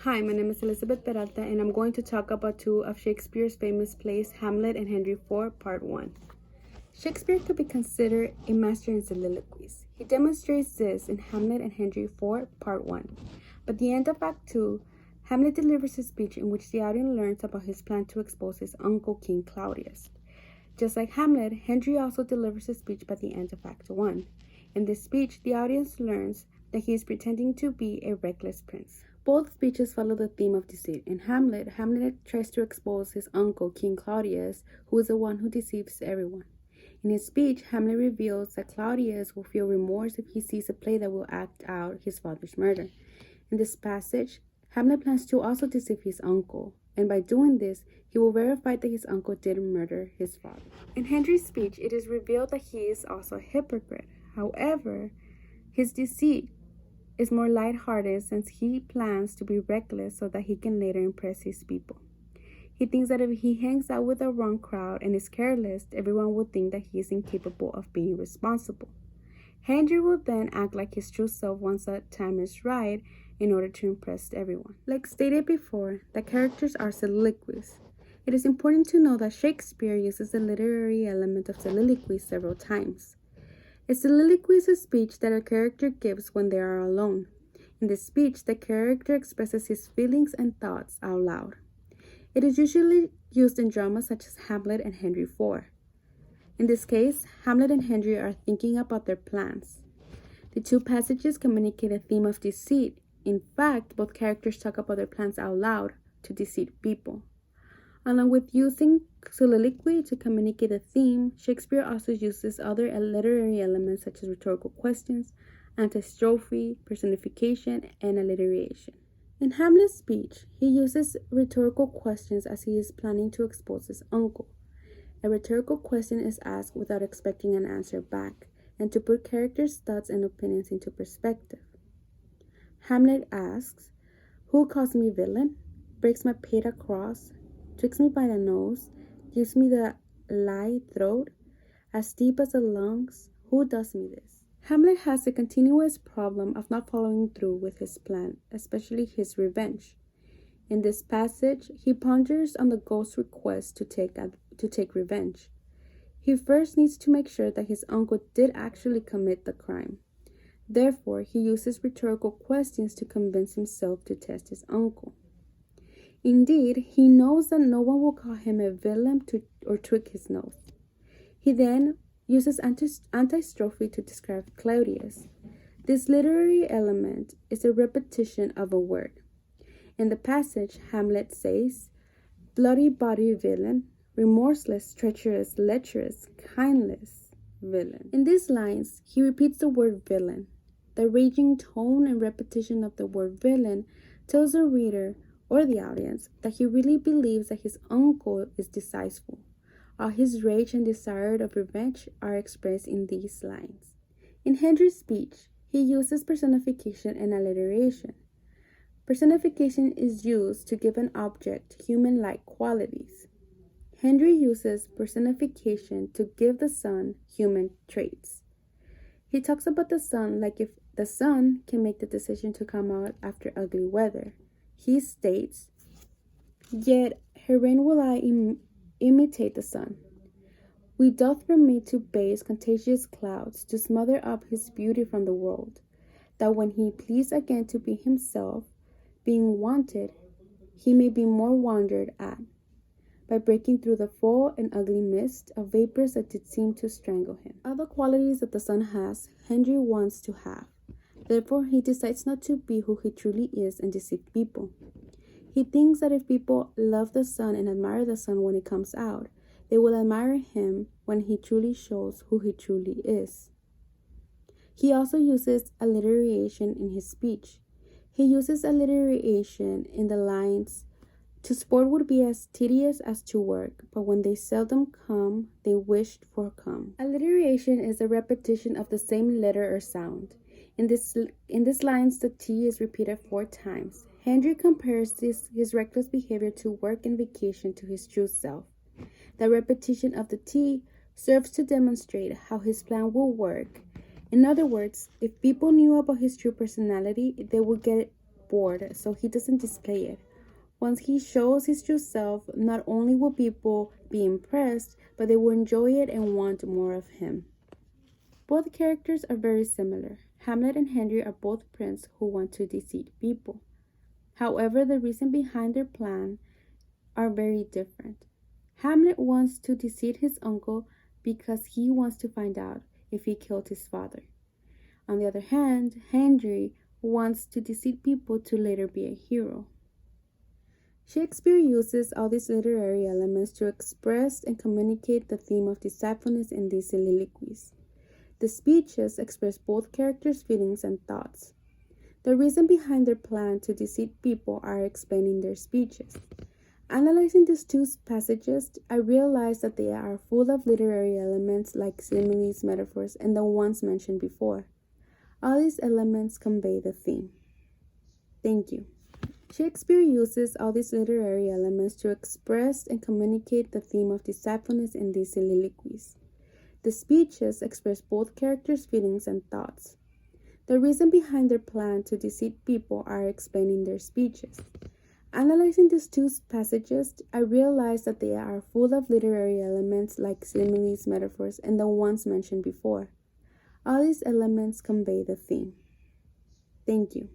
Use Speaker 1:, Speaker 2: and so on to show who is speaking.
Speaker 1: Hi, my name is Elizabeth Peralta, and I'm going to talk about two of Shakespeare's famous plays, Hamlet and Henry IV, Part 1. Shakespeare could be considered a master in soliloquies. He demonstrates this in Hamlet and Henry IV, Part 1. By the end of Act 2, Hamlet delivers a speech in which the audience learns about his plan to expose his uncle, King Claudius. Just like Hamlet, Henry also delivers a speech by the end of Act 1. In this speech, the audience learns that he is pretending to be a reckless prince. Both speeches follow the theme of deceit. In Hamlet, Hamlet tries to expose his uncle, King Claudius, who is the one who deceives everyone. In his speech, Hamlet reveals that Claudius will feel remorse if he sees a play that will act out his father's murder. In this passage, Hamlet plans to also deceive his uncle, and by doing this, he will verify that his uncle didn't murder his father. In Henry's speech, it is revealed that he is also a hypocrite. However, his deceit is more lighthearted since he plans to be reckless so that he can later impress his people. He thinks that if he hangs out with the wrong crowd and is careless, everyone will think that he is incapable of being responsible. Henry will then act like his true self once the time is right in order to impress everyone. Like stated before, the characters are soliloquies. It is important to know that Shakespeare uses the literary element of soliloquy several times. A soliloquy is a speech that a character gives when they are alone. In this speech, the character expresses his feelings and thoughts out loud. It is usually used in dramas such as Hamlet and Henry IV. In this case, Hamlet and Henry are thinking about their plans. The two passages communicate a theme of deceit. In fact, both characters talk about their plans out loud to deceive people. Along with using soliloquy to communicate a theme, Shakespeare also uses other literary elements such as rhetorical questions, antistrophe, personification, and alliteration. In Hamlet's speech, he uses rhetorical questions as he is planning to expose his uncle. A rhetorical question is asked without expecting an answer back, and to put characters' thoughts and opinions into perspective. Hamlet asks, "Who calls me villain? Breaks my pate across? Tricks me by the nose, gives me the lie throat, as deep as the lungs, who does me this?" Hamlet has a continuous problem of not following through with his plan, especially his revenge. In this passage, he ponders on the ghost's request to take revenge. He first needs to make sure that his uncle did actually commit the crime. Therefore, he uses rhetorical questions to convince himself to test his uncle. Indeed, he knows that no one will call him a villain or trick his nose. He then uses antistrophe to describe Claudius. This literary element is a repetition of a word. In the passage, Hamlet says, "Bloody body villain, remorseless, treacherous, lecherous, kindless villain." In these lines, he repeats the word villain. The raging tone and repetition of the word villain tells the reader or the audience that he really believes that his uncle is deceitful. All his rage and desire of revenge are expressed in these lines. In Henry's speech, he uses personification and alliteration. Personification is used to give an object human-like qualities. Henry uses personification to give the sun human traits. He talks about the sun like if the sun can make the decision to come out after ugly weather. He states, "Yet herein will I imitate the sun. We doth permit to base contagious clouds to smother up his beauty from the world, that when he please again to be himself, being wanted, he may be more wondered at, by breaking through the full and ugly mist of vapors that did seem to strangle him." All the qualities that the sun has, Henry wants to have. Therefore, he decides not to be who he truly is and deceive people. He thinks that if people love the sun and admire the sun when it comes out, they will admire him when he truly shows who he truly is. He also uses alliteration in his speech. He uses alliteration in the lines, "To sport would be as tedious as to work, but when they seldom come, they wished for come." Alliteration is a repetition of the same letter or sound. In this lines, the T is repeated 4 times. Henry compares his reckless behavior to work and vacation to his true self. The repetition of the T serves to demonstrate how his plan will work. In other words, if people knew about his true personality, they would get bored, so he doesn't display it. Once he shows his true self, not only will people be impressed, but they will enjoy it and want more of him. Both characters are very similar. Hamlet and Henry are both princes who want to deceive people. However, the reason behind their plan are very different. Hamlet wants to deceive his uncle because he wants to find out if he killed his father. On the other hand, Henry wants to deceive people to later be a hero. Shakespeare uses all these literary elements to express and communicate the theme of deceitfulness in these soliloquies. The speeches express both characters' feelings and thoughts. The reason behind their plan to deceive people are explained in their speeches. Analyzing these two passages, I realized that they are full of literary elements like similes, metaphors, and the ones mentioned before. All these elements convey the theme. Thank you. Shakespeare uses all these literary elements to express and communicate the theme of deceitfulness in these soliloquies. The speeches express both characters' feelings and thoughts. The reason behind their plan to deceive people are explained in their speeches. Analyzing these two passages, I realized that they are full of literary elements like similes, metaphors, and the ones mentioned before. All these elements convey the theme. Thank you.